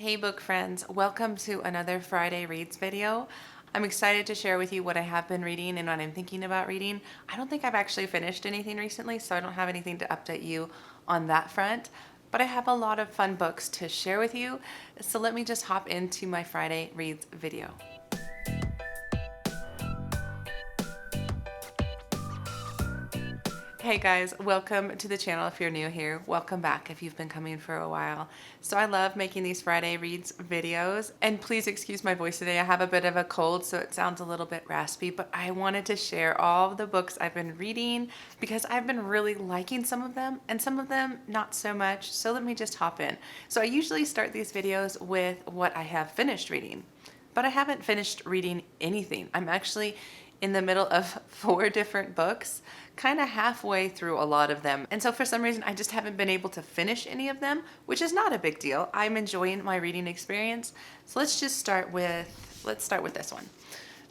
Hey book friends, welcome to another Friday Reads video. I'm excited to share with you what I have been reading and what I'm thinking about reading. I don't think I've actually finished anything recently, so I don't have anything to update you on that front, but I have a lot of fun books to share with you. So let me just hop into my Friday Reads video. Hey guys, welcome to the channel if you're new here. Welcome back if you've been coming for a while. So I love making these Friday Reads videos, and please excuse my voice today. I have a bit of a cold, so it sounds a little bit raspy, but I wanted to share all of the books I've been reading because I've been really liking some of them and some of them not so much. So let me just hop in. So I usually start these videos with what I have finished reading, but I haven't finished reading anything. I'm actually in the middle of 4 different books, kind of halfway through a lot of them. And so for some reason, I just haven't been able to finish any of them, which is not a big deal. I'm enjoying my reading experience. So let's start with this one.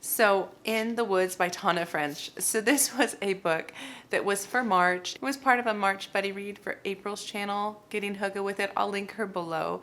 So In the Woods by Tana French. So this was a book that was for March. It was part of a March buddy read for April's channel, Getting Hugga With It. I'll link her below.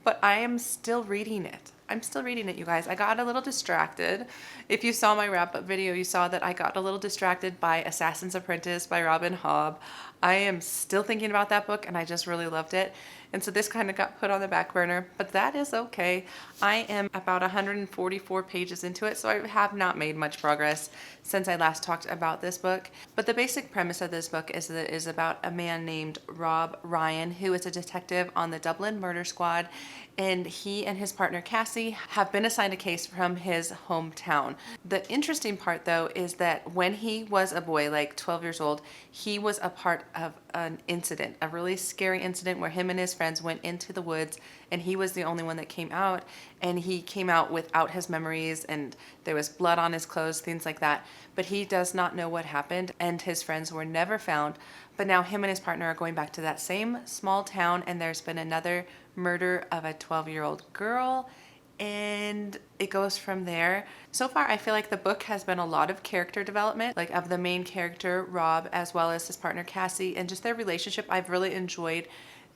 But I am still reading it. I'm still reading it, you guys. I got a little distracted. If you saw my wrap-up video, you saw that I got a little distracted by Assassin's Apprentice by Robin Hobb. I am still thinking about that book, and I just really loved it. And so this kind of got put on the back burner, but that is okay. I am about 144 pages into it, so I have not made much progress since I last talked about this book. But the basic premise of this book is that it is about a man named Rob Ryan, who is a detective on the Dublin Murder Squad, and he and his partner Cassie have been assigned a case from his hometown. The interesting part though is that when he was a boy, like 12 years old, he was a part of an incident, a really scary incident where him and his friends went into the woods, and he was the only one that came out, and he came out without his memories, and there was blood on his clothes, things like that. But he does not know what happened, and his friends were never found. But now him and his partner are going back to that same small town, and there's been another murder of a 12-year-old girl, and it goes from there. So far, I feel like the book has been a lot of character development, like of the main character, Rob, as well as his partner, Cassie, and just their relationship. I've really enjoyed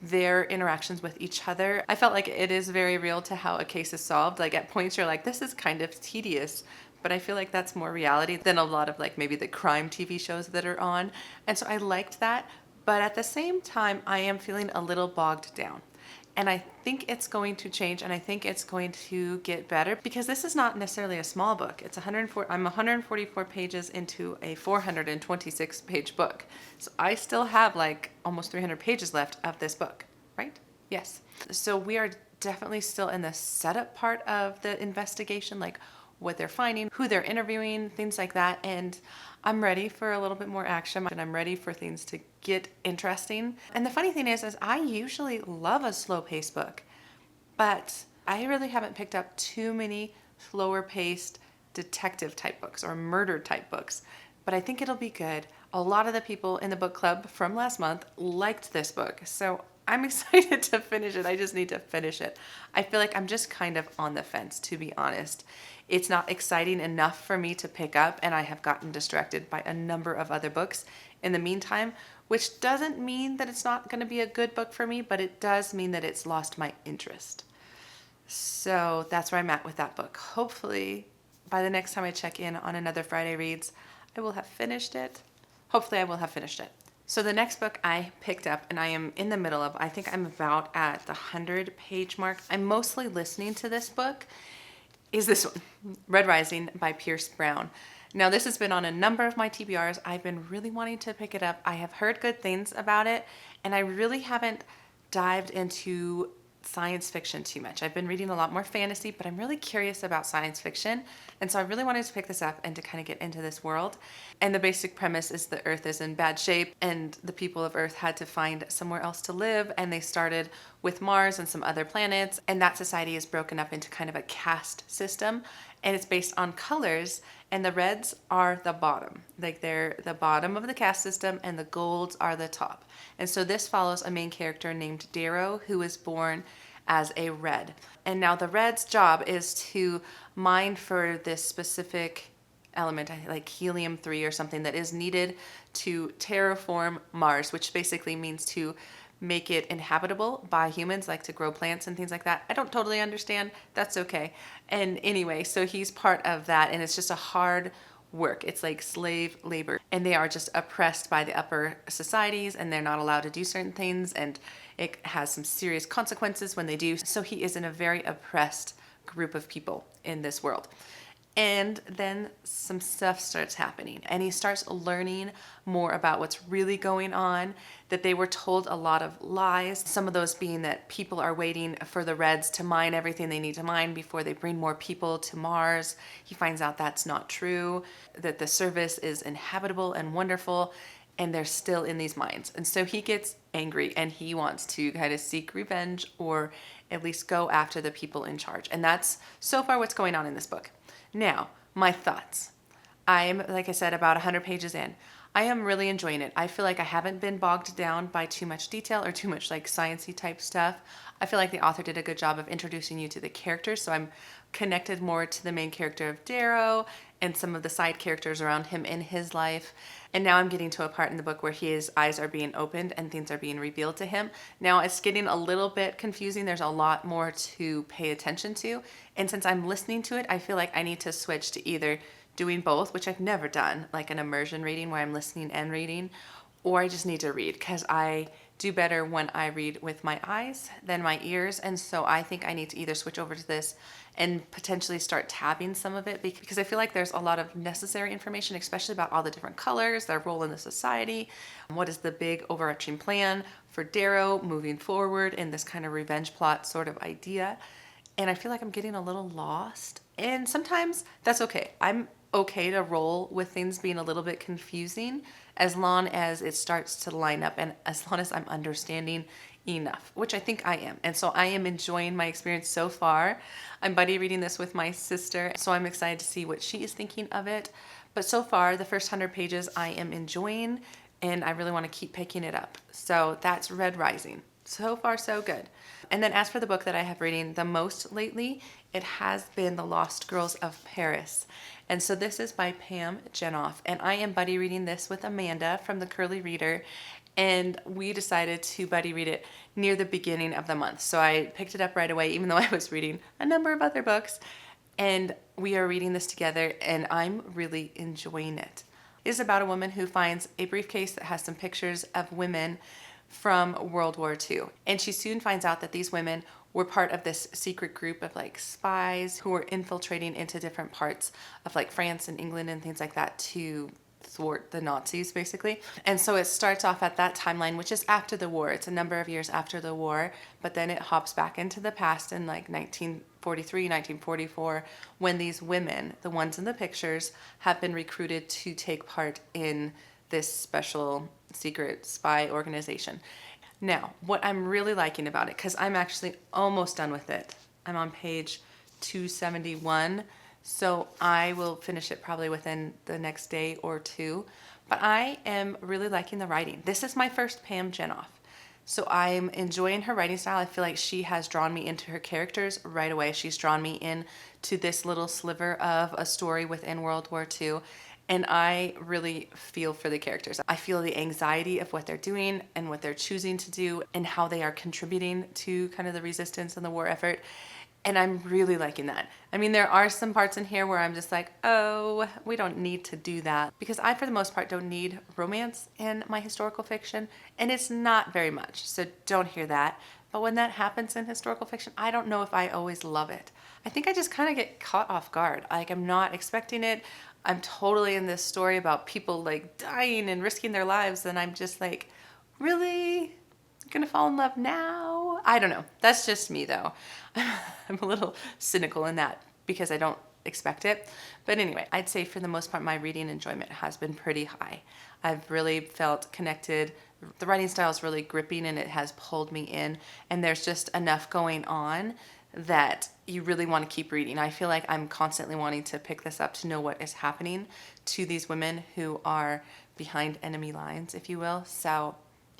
their interactions with each other. I felt like it is very real to how a case is solved. Like at points you're like, this is kind of tedious, but I feel like that's more reality than a lot of like maybe the crime TV shows that are on. And so I liked that, but at the same time, I am feeling a little bogged down. And I think it's going to change, and I think it's going to get better because this is not necessarily a small book. It's 104. I'm 144 pages into a 426 page book. So I still have like almost 300 pages left of this book, right? Yes. So we are definitely still in the setup part of the investigation, like what they're finding, who they're interviewing, things like that. And I'm ready for a little bit more action, and I'm ready for things to get interesting. And the funny thing is I usually love a slow-paced book, but I really haven't picked up too many slower-paced detective type books or murder type books. But I think it'll be good. A lot of the people in the book club from last month liked this book, so I'm excited to finish it. I just need to finish it. I feel like I'm just kind of on the fence, to be honest. It's not exciting enough for me to pick up, and I have gotten distracted by a number of other books in the meantime, which doesn't mean that it's not going to be a good book for me, but it does mean that it's lost my interest. So that's where I'm at with that book. Hopefully, by the next time I check in on another Friday Reads, I will have finished it. Hopefully, I will have finished it. So the next book I picked up, and I am in the middle of, I think I'm about at the 100-page mark. I'm mostly listening to this book, is this one, Red Rising by Pierce Brown. Now this has been on a number of my TBRs. I've been really wanting to pick it up. I have heard good things about it, and I really haven't dived into science fiction too much. I've been reading a lot more fantasy, but I'm really curious about science fiction. And so I really wanted to pick this up and to kind of get into this world. And the basic premise is the Earth is in bad shape, and the people of Earth had to find somewhere else to live. And they started with Mars and some other planets. And that society is broken up into kind of a caste system. And it's based on colors, and the reds are the bottom. Like they're the bottom of the caste system, and the golds are the top. And so this follows a main character named Darrow, who is born as a red. And now the red's job is to mine for this specific element, like helium-3 or something, that is needed to terraform Mars, which basically means to make it inhabitable by humans, like to grow plants and things like that. I don't totally understand. That's okay. And anyway, so he's part of that, and it's just a hard work. It's like slave labor, and they are just oppressed by the upper societies, and they're not allowed to do certain things, and it has some serious consequences when they do. So he is in a very oppressed group of people in this world. And then some stuff starts happening, and he starts learning more about what's really going on, that they were told a lot of lies, some of those being that people are waiting for the Reds to mine everything they need to mine before they bring more people to Mars. He finds out that's not true, that the surface is inhabitable and wonderful, and they're still in these mines. And so he gets angry, and he wants to kind of seek revenge, or at least go after the people in charge. And that's so far what's going on in this book. Now, my thoughts. I'm, like I said, about 100 pages in. I am really enjoying it. I feel like I haven't been bogged down by too much detail or too much like sciencey type stuff. I feel like the author did a good job of introducing you to the characters, so I'm connected more to the main character of Darrow and some of the side characters around him in his life. And now I'm getting to a part in the book where his eyes are being opened and things are being revealed to him. Now it's getting a little bit confusing. There's a lot more to pay attention to. And since I'm listening to it, I feel like I need to switch to either doing both, which I've never done, like an immersion reading where I'm listening and reading, or I just need to read, because I do better when I read with my eyes than my ears. And so I think I need to either switch over to this and potentially start tabbing some of it, because I feel like there's a lot of necessary information, especially about all the different colors, their role in the society, what is the big overarching plan for Darrow moving forward in this kind of revenge plot sort of idea. And I feel like I'm getting a little lost, and sometimes that's okay. I'm okay to roll with things being a little bit confusing as long as it starts to line up and as long as I'm understanding enough, which I think I am. And so I am enjoying my experience so far. I'm buddy reading this with my sister, so I'm excited to see what she is thinking of it. But so far, the first 100 pages I am enjoying, and I really want to keep picking it up. So that's Red Rising. So far, so good. And then as for the book that I have reading the most lately, it has been The Lost Girls of Paris. And so this is by Pam Jenoff. And I am buddy reading this with Amanda from the Curly Reader. And we decided to buddy read it near the beginning of the month. So I picked it up right away, even though I was reading a number of other books. And we are reading this together, and I'm really enjoying it. It is about a woman who finds a briefcase that has some pictures of women from World War II. And she soon finds out that these women were part of this secret group of like spies who were infiltrating into different parts of like France and England and things like that to thwart the Nazis, basically. And so it starts off at that timeline, which is after the war. It's a number of years after the war, but then it hops back into the past in like 1943, 1944, when these women, the ones in the pictures, have been recruited to take part in this special secret spy organization. Now, what I'm really liking about it, because I'm actually almost done with it. I'm on page 271, so I will finish it probably within the next day or two. But I am really liking the writing. This is my first Pam Jenoff. So I'm enjoying her writing style. I feel like she has drawn me into her characters right away. She's drawn me into this little sliver of a story within World War II. And I really feel for the characters. I feel the anxiety of what they're doing and what they're choosing to do and how they are contributing to kind of the resistance and the war effort. And I'm really liking that. I mean, there are some parts in here where I'm just like, oh, we don't need to do that. Because I, for the most part, don't need romance in my historical fiction. And it's not very much, so don't hear that. But when that happens in historical fiction, I don't know if I always love it. I think I just kind of get caught off guard. Like, I'm not expecting it. I'm totally in this story about people like dying and risking their lives, and I'm just like, really? Gonna fall in love now? I don't know. That's just me though. I'm a little cynical in that because I don't expect it. But anyway, I'd say for the most part, my reading enjoyment has been pretty high. I've really felt connected. The writing style is really gripping, and it has pulled me in, and there's just enough going on that you really want to keep reading. I feel like I'm constantly wanting to pick this up to know what is happening to these women who are behind enemy lines, if you will. So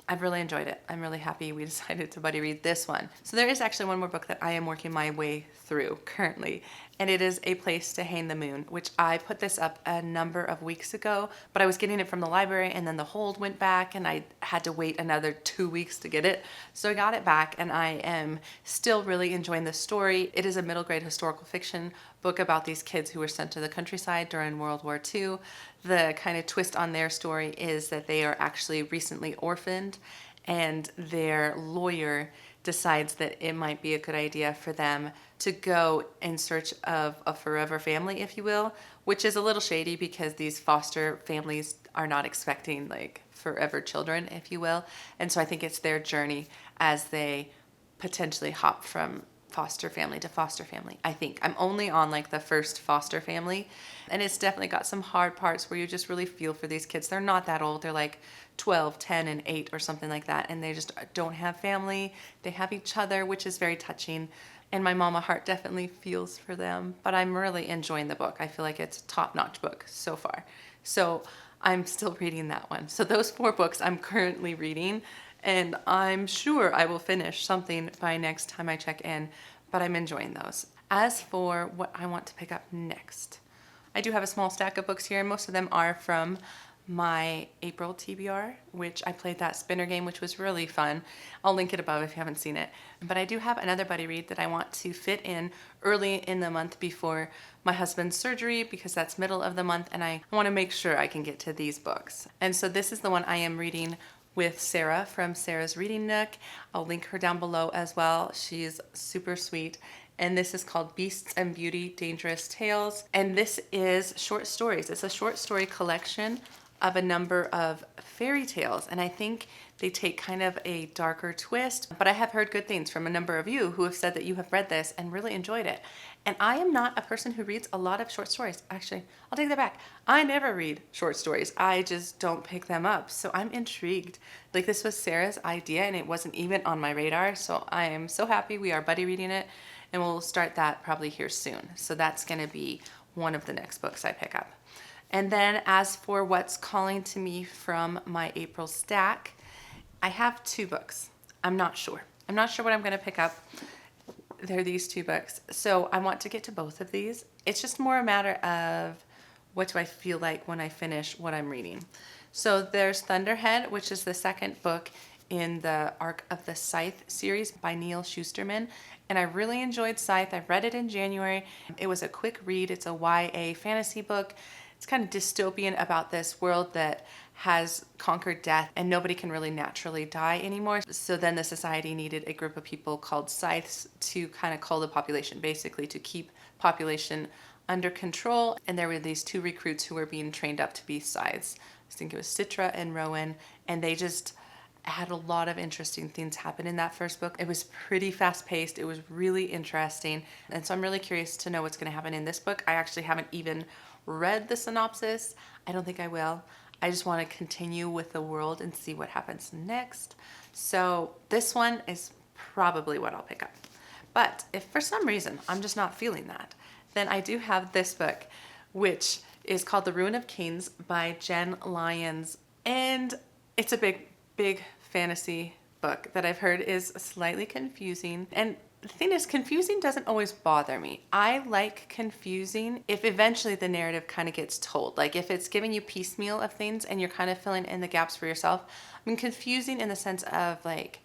I've really enjoyed it. I'm really happy we decided to buddy read this one. So there is actually one more book that I am working my way through currently, and it is A Place to Hang the Moon, which I put this up a number of weeks ago, but I was getting it from the library and then the hold went back and I had to wait another 2 weeks to get it. So I got it back and I am still really enjoying the story. It is a middle grade historical fiction book about these kids who were sent to the countryside during World War II. The kind of twist on their story is that they are actually recently orphaned, and their lawyer decides that it might be a good idea for them to go in search of a forever family, if you will, which is a little shady because these foster families are not expecting like forever children, if you will. And so I think it's their journey as they potentially hop from foster family to foster family. I think I'm only on like the first foster family, and it's definitely got some hard parts where you just really feel for these kids. They're not that old. They're like 12, 10, and 8 or something like that, and they just don't have family. They have each other, which is very touching, and my mama heart definitely feels for them. But I'm really enjoying the book. I feel like it's a top-notch book so far. So I'm still reading that one. So those 4 books I'm currently reading, and I'm sure I will finish something by next time I check in, but I'm enjoying those. As for what I want to pick up next, I do have a small stack of books here, and most of them are from my April TBR, which I played that spinner game, which was really fun. I'll link it above if you haven't seen it. But I do have another buddy read that I want to fit in early in the month before my husband's surgery, because that's middle of the month, and I want to make sure I can get to these books. And so this is the one I am reading with Sara from Sara's Reading Nook. I'll link her down below as well. She's super sweet. And this is called Beasts and Beauty, Dangerous Tales. And this is short stories. It's a short story collection of a number of fairy tales. And I think they take kind of a darker twist. But I have heard good things from a number of you who have said that you have read this and really enjoyed it. And I am not a person who reads a lot of short stories. Actually, I'll take that back. I never read short stories. I just don't pick them up. So I'm intrigued. Like, this was Sara's idea and it wasn't even on my radar. So I am so happy we are buddy reading it, and we'll start that probably here soon. So that's going to be one of the next books I pick up. And then as for what's calling to me from my April stack, I have 2 books. I'm not sure. I'm not sure what I'm going to pick up. They're these 2 books. So I want to get to both of these. It's just more a matter of what do I feel like when I finish what I'm reading. So there's Thunderhead, which is the second book in the Arc of the Scythe series by Neil Shusterman. And I really enjoyed Scythe. I read it in January. It was a quick read. It's a YA fantasy book. It's kind of dystopian about this world that has conquered death and nobody can really naturally die anymore. So then the society needed a group of people called scythes to kind of cull the population, basically to keep population under control. And there were these 2 recruits who were being trained up to be scythes. I think it was Citra and Rowan, and they just had a lot of interesting things happen in that first book. It was pretty fast paced. It was really interesting. And so I'm really curious to know what's going to happen in this book. I actually haven't even read the synopsis. I don't think I will. I just want to continue with the world and see what happens next. So this one is probably what I'll pick up. But if for some reason I'm just not feeling that, then I do have this book, which is called The Ruin of Kings by Jen Lyons. And it's a big fantasy book that I've heard is slightly confusing. And the thing is, confusing doesn't always bother me. I like confusing if eventually the narrative kind of gets told. Like if it's giving you piecemeal of things and you're kind of filling in the gaps for yourself. I mean, confusing in the sense of like,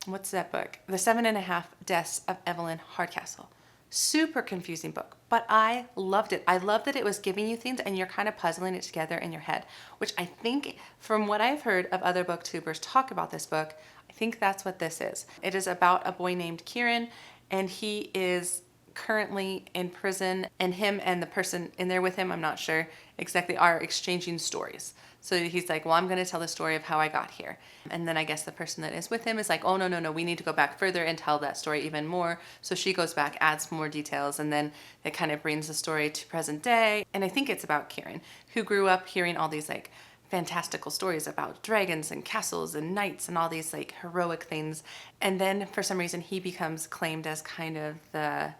what's that book? The 7.5 Deaths of Evelyn Hardcastle. Super confusing book, but I loved it. I loved that it was giving you things and you're kind of puzzling it together in your head, which I think from what I've heard of other booktubers talk about this book, I think that's what this is. It is about a boy named Kieran, and he is currently in prison, and him and the person in there with him, I'm not sure exactly, are exchanging stories. So he's like, well, I'm going to tell the story of how I got here. And then I guess the person that is with him is like, oh, no, we need to go back further and tell that story even more. So she goes back, adds more details, and then it kind of brings the story to present day. And I think it's about Kieran, who grew up hearing all these like fantastical stories about dragons and castles and knights and all these like heroic things. And then for some reason he becomes claimed as kind of the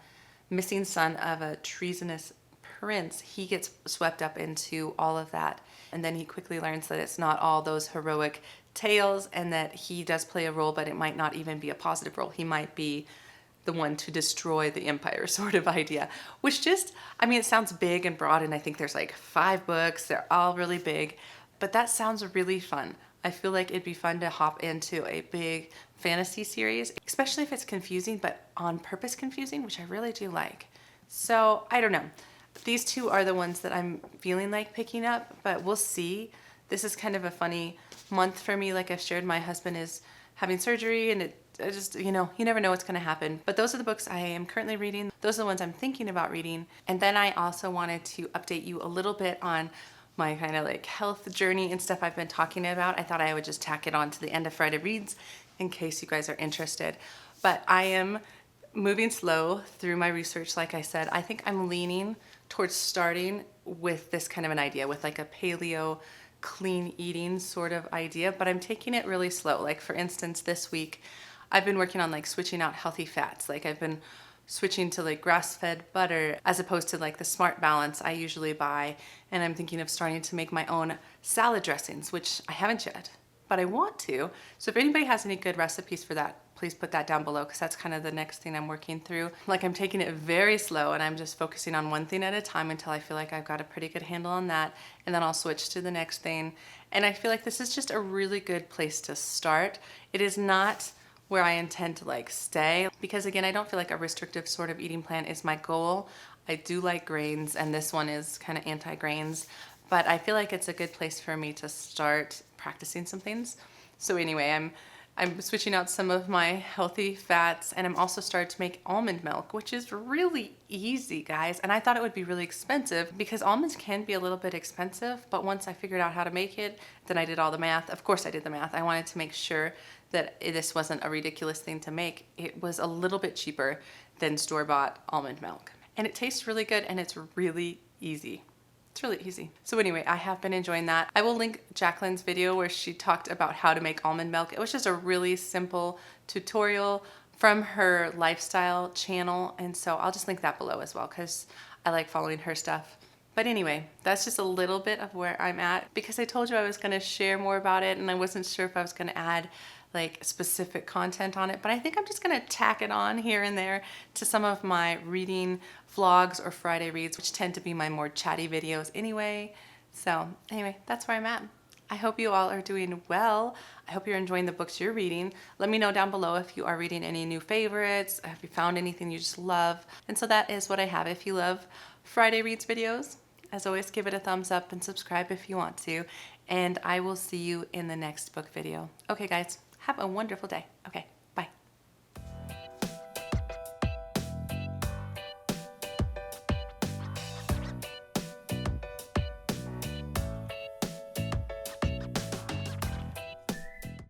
missing son of a treasonous prince. He gets swept up into all of that, and then he quickly learns that it's not all those heroic tails and that he does play a role, but it might not even be a positive role. He might be the one to destroy the empire sort of idea, which just, I mean, it sounds big and broad, and I think there's like 5 books. They're all really big, but that sounds really fun. I feel like it'd be fun to hop into a big fantasy series, especially if it's confusing, but on purpose confusing, which I really do like. So I don't know. These 2 are the ones that I'm feeling like picking up, but we'll see. This is kind of a funny month for me. Like I shared, my husband is having surgery, and I just, you know, you never know what's going to happen. But those are the books I am currently reading. Those are the ones I'm thinking about reading. And then I also wanted to update you a little bit on my kind of like health journey and stuff I've been talking about. I thought I would just tack it on to the end of Friday Reads in case you guys are interested. But I am moving slow through my research. Like I said, I think I'm leaning towards starting with this kind of an idea, with like a paleo clean eating sort of idea, but I'm taking it really slow. Like for instance, this week I've been working on like switching out healthy fats. Like I've been switching to like grass-fed butter as opposed to like the Smart Balance I usually buy. And I'm thinking of starting to make my own salad dressings, which I haven't yet, but I want to. So if anybody has any good recipes for that, please put that down below, because that's kind of the next thing I'm working through. Like I'm taking it very slow, and I'm just focusing on one thing at a time until I feel like I've got a pretty good handle on that, and then I'll switch to the next thing. And I feel like this is just a really good place to start. It is not where I intend to like stay, because again, I don't feel like a restrictive sort of eating plan is my goal. I do like grains, and this one is kind of anti-grains, but I feel like it's a good place for me to start practicing some things. So anyway, I'm switching out some of my healthy fats, and I'm also starting to make almond milk, which is really easy, guys. And I thought it would be really expensive, because almonds can be a little bit expensive, but once I figured out how to make it, then I did all the math. Of course I did the math. I wanted to make sure that this wasn't a ridiculous thing to make. It was a little bit cheaper than store-bought almond milk. And it tastes really good, and it's really easy. It's really easy. So anyway, I have been enjoying that. I will link Jacqueline's video where she talked about how to make almond milk. It was just a really simple tutorial from her lifestyle channel. And so I'll just link that below as well, because I like following her stuff. But anyway, that's just a little bit of where I'm at, because I told you I was going to share more about it, and I wasn't sure if I was going to add like specific content on it, but I think I'm just gonna tack it on here and there to some of my reading vlogs or Friday Reads, which tend to be my more chatty videos anyway. So anyway, that's where I'm at. I hope you all are doing well. I hope you're enjoying the books you're reading. Let me know down below if you are reading any new favorites, if you found anything you just love. And so that is what I have. If you love Friday Reads videos, as always, give it a thumbs up and subscribe if you want to. And I will see you in the next book video. Okay, guys. Have a wonderful day. Okay.